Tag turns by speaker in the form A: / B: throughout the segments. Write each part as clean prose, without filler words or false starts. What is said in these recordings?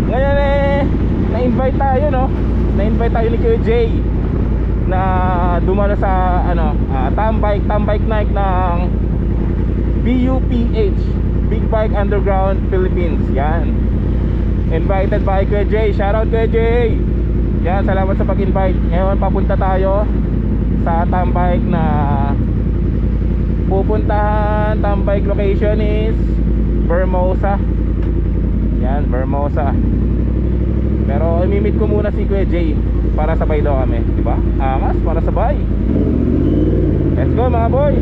A: Ngayon na-invite tayo, no? Na-invite tayo ni Kuya Jay na dumalo sa tambike night ng BUPH, Big Bike Underground Philippines. Yan, invited by Kuya Jay. Shoutout Kuya Jay. Yan, salamat sa pag-invite. Ngayon papunta tayo sa tambike na pupuntahan. Tambike location is Vermosa. Yan, Vermosa. Pero imimit ko muna si Kuya Jay para sabay daw kami, di ba? Angas para sabay. Let's go mga boy.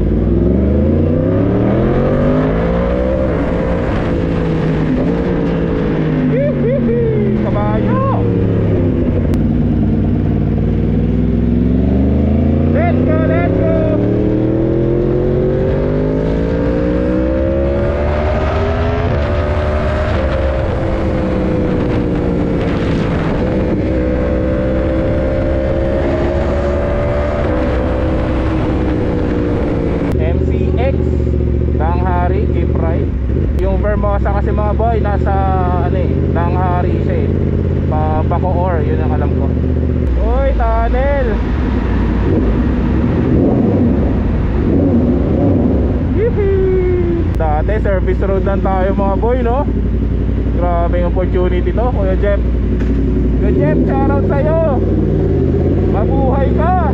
A: Kabayo. Let's go, let's go. Yung Vermosa kasi mga boy nasa Langhari siya eh, pa Bacoor, yun ang alam ko. Uy, tunnel. Dati service road lang tayo mga boy, no? Grabe yung opportunity to, Kuya Jeff. Kuya Jeff, shoutout sa'yo. Mabuhay ka.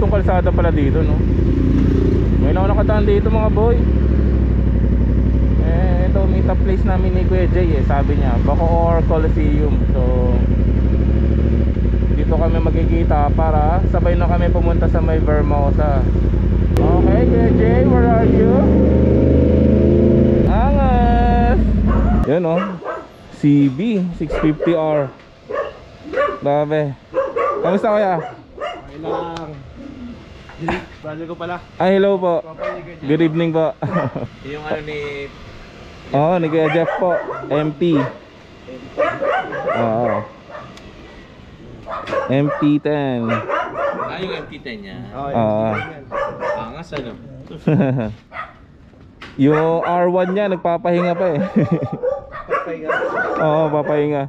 A: Kalsada pala dito, no? Ngayon ako nakadaan dito mga boy. Ito meet up place namin ni Kuya Jay eh. Sabi niya Bacoor Coliseum. So dito kami magkikita para sabay na kami pumunta sa may Vermosa. Okay Kuya Jay, where are you? Angas. Yan, no? CB 650R. Grabe. Kamusta kaya?
B: Okay lang. Brother ko pala.
A: Hello po. Good evening po.
B: Yung ni
A: ni Kuya Jeff po, MP. MP10.
B: yung MT10 niya. Angas ano.
A: Yung R1 niya nagpapahinga pa eh.
B: Papahinga.
A: Papahinga.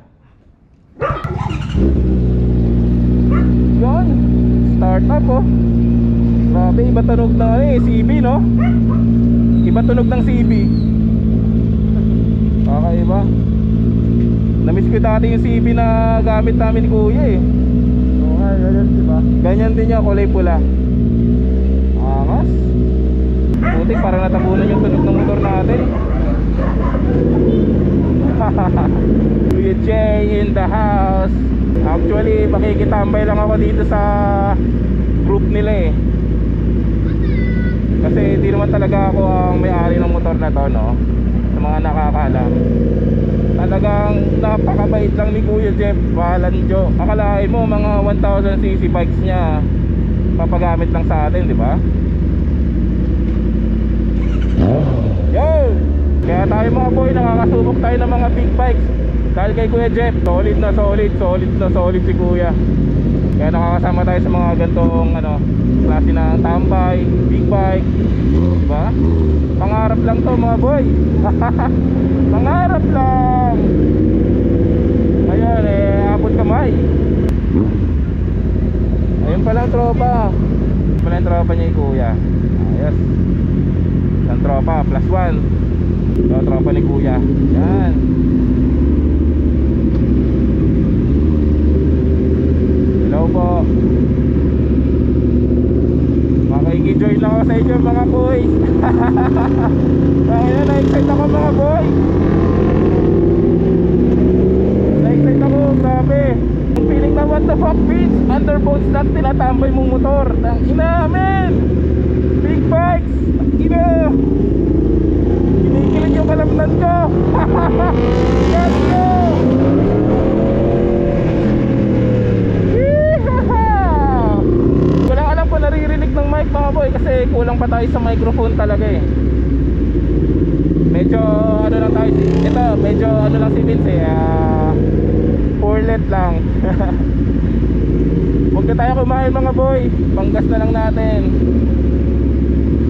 A: Yan, start up oh. Grabe, iba tunog na CB, no? Iba tunog ng CB. Kakaiba. Namiss ko dati yung CB na gamit namin ni Kuya eh.
B: Ganyan diba?
A: Ganyan din niya, kulay pula. Angas. Buti parang natabunan yung tunog ng motor natin. Kuya Jay in the house. Actually, makikitambay lang ako dito sa group nila eh. Kasi di naman talaga ako ang may-ari ng motor na to, no? Sa mga nakakaalam, talagang napakabait lang ni Kuya Jeff Balanjo. Akalain mo mga 1000cc bikes niya papagamit lang sa atin, di ba? Yo! Kaya tayo mga boy, nakakasubok tayo ng mga big bikes dahil kay Kuya Jeff. Solid na solid si Kuya. Kaya nakakasama tayo sa mga gantong klase ng tambay, big bike, diba? Pangarap lang to mga boy. Pangarap lang. Ayun abot kamay. Ayun palang tropa. Ayun palang tropa niya yung Kuya. Ayos. Isang tropa, +1. So, tropa ni Kuya. Yan. Hello po. Makikjoin lang ako sa inyo mga boy. Kaya na-excite ako mga boy. Na-excite ako, grabe. Ang feeling na what the fuck bitch, underbones lang tinatambay mong motor. Tang ina men, big bikes, ina. Kinikilig yung kalamnan ko. Let's go! Ko lang alam kung naririnig ng mic mga boy, kasi kulang pa tayo sa microphone talaga eh. Medyo ano lang tayo, ito medyo ano lang si Vince eh, four-let lang. Huwag na tayo kumain mga boy, panggas na lang natin.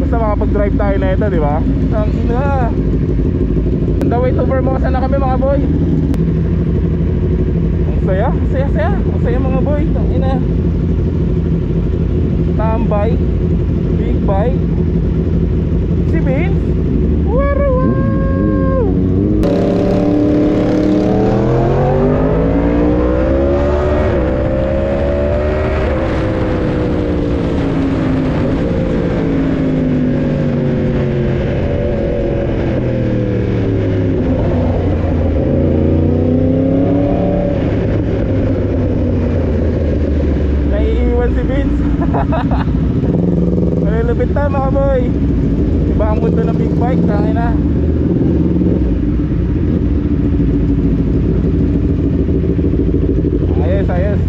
A: Basta makapag-drive tayo na ito, di ba? Ang ina. On the way to Vermosa na kami mga boy. Ang saya, saya. Ang saya mga boy, ang ina. Tambay, big bike. Si Vince, wow. Naiiwan si Vince. Malulupit na mga boy. Iba ang mundo ng big bike, tangin na. Ayos, ayos.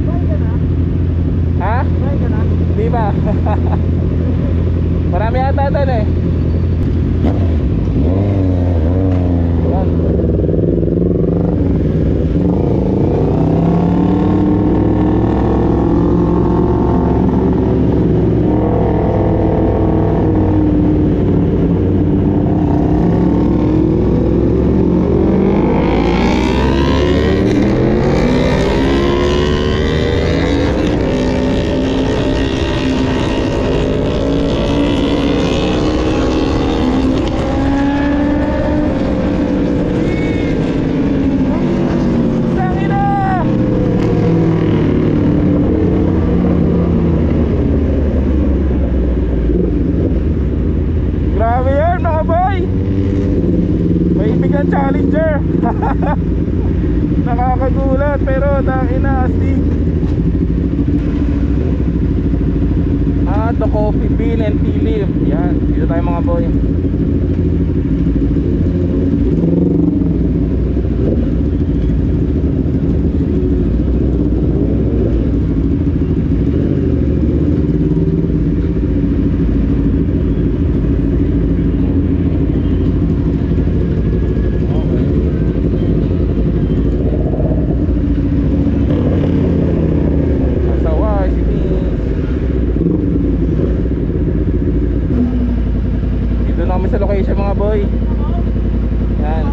B: Buy ka na?
A: Ha?
B: Buy ka na?
A: Di ba? Marami ata doon eh. Yan. Grabe yan mga boy. May bigang Challenger. Nakakagulat pero tangina astig. The Coffee Bean and Tea Leaf. Yan, dito tayo mga boy. Sa location mga boy. Yan.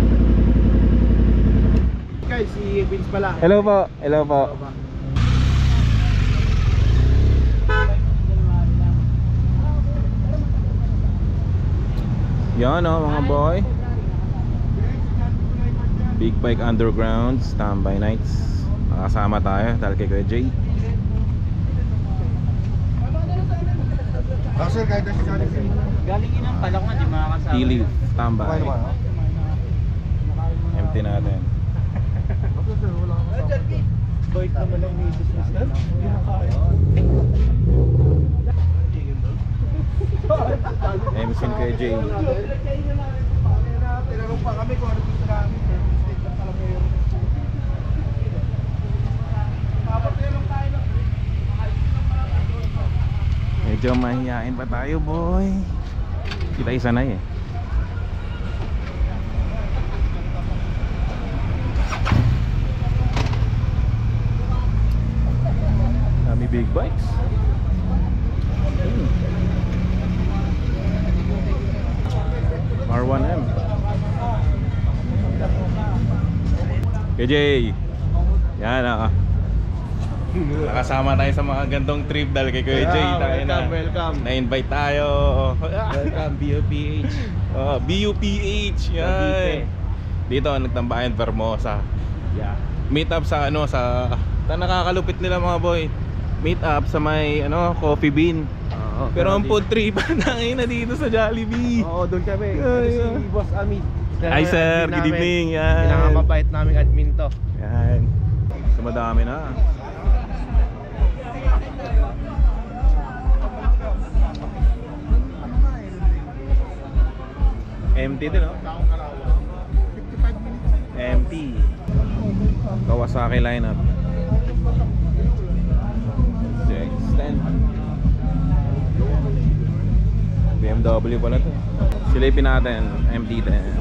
B: Guys, si Vince pala.
A: Hello po. Hello po. Yan o mga boy. Big Bike Underground Standby Nights. Makasama tayo dahil kay Kuya Jay.
B: Sir, kahit na si Johnny. Galing yun ang kalak na, di makakasama.
A: Tea Leaf, Tambay. Empty natin.
B: Bait naman ang misis na sir.
A: MC Kuya Jay.
B: Tinanong pa kami kung ano gusto namin. Mistake lang pala ngayon. Papatinanong tayo na.
A: Medyo mahihain pa tayo boy. Kita isa na eh. Dami big bikes. R1M. KJ. Yan ah. Nakasama tayo sa mga gantong trip dahil kay Kuya Jay.
B: Welcome.
A: Na-invite tayo.
B: Welcome, BUPH.
A: BUPH. Yan. Dito nagtambayan Vermosa.
B: Yeah.
A: Meet up sa ano sa nakakalupit nila mga boy. Meet up sa may ano Coffee Bean. Pero ang food trip na dito sa Jollibee.
B: Oo, doon kami.
A: Ay,
B: Si Boss Amit.
A: Hi sir, good evening. Yan.
B: Pinakamabait naming admin to.
A: Yan. Sumadami na. Empty din, no? Empty. Kawasaki lineup. CX-10. BMW pala to. Silipin natin, MT-10.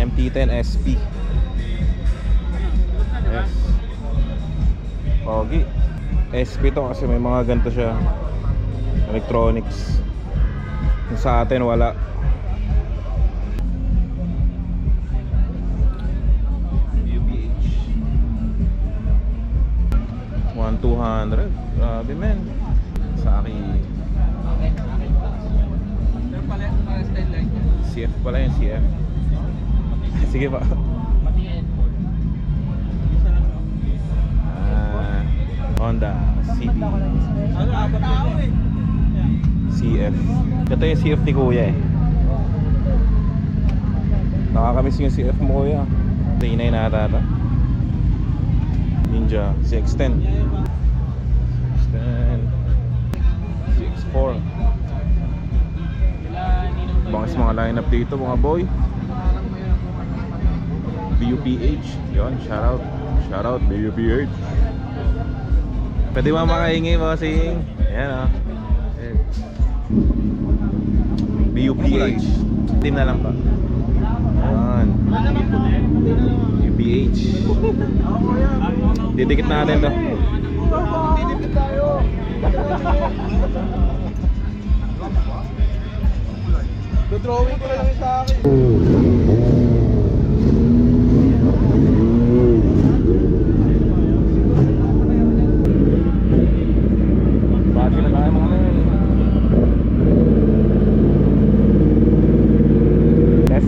A: MT-10 SP. Yes. Pogi. SP to kasi may mga ganito siya. Electronics. Yung sa atin wala. UBH 1200. Grabe men. Sa akin CF pala yung CF. Sige pa. Honda CB CF. Ito yung CF ni Kuya eh. Nakakamiss yung CF mo Kuya. Tinay na ata ito. Ninja CX-10. CX-4. Bangas mga lineup dito mga boy. BUPH. Yun, shoutout. Shoutout BUPH. Pwede ba makahingi mo si ayan o. BUPH. Team na lang pa. Ayan. UPH. Didikit natin to.
C: Didikit tayo. Dodrawing ko lang sa akin.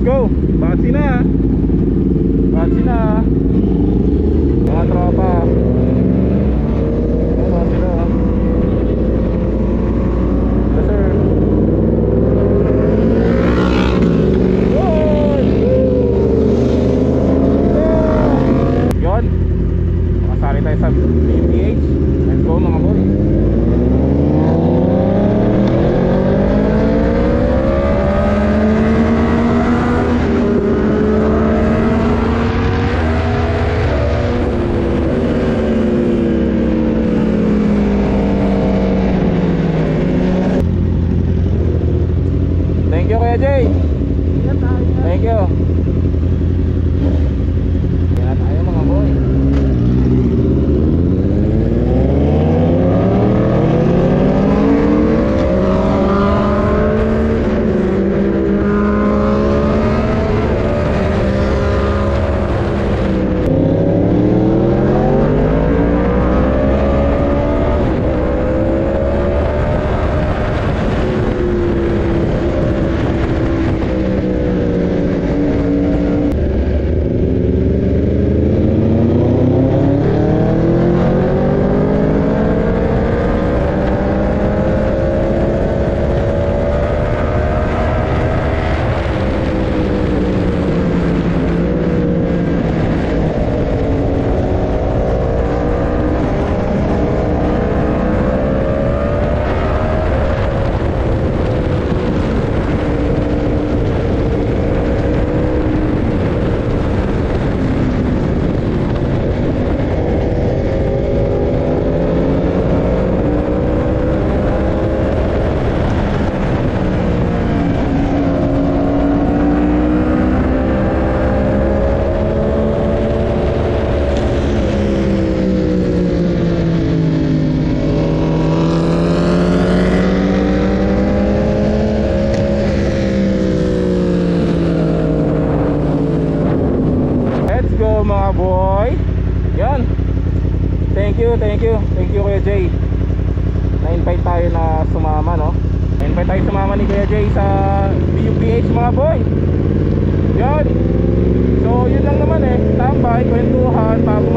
A: Go! Bakit sina? Bakit sina? Mga tropa. Bakit sina? Yes sir. Yun. Makasali tayo sa BPH. Let's go mga boy. Jay. Thank you. Kaya tayo mga boy. Thank you Kuya Jay. Na-invite tayo na sumama, no? Na-invite tayo sumama ni Kuya Jay sa BUPH mga boy. Yun. So yun lang naman eh. Tambay, kwentuhan, bago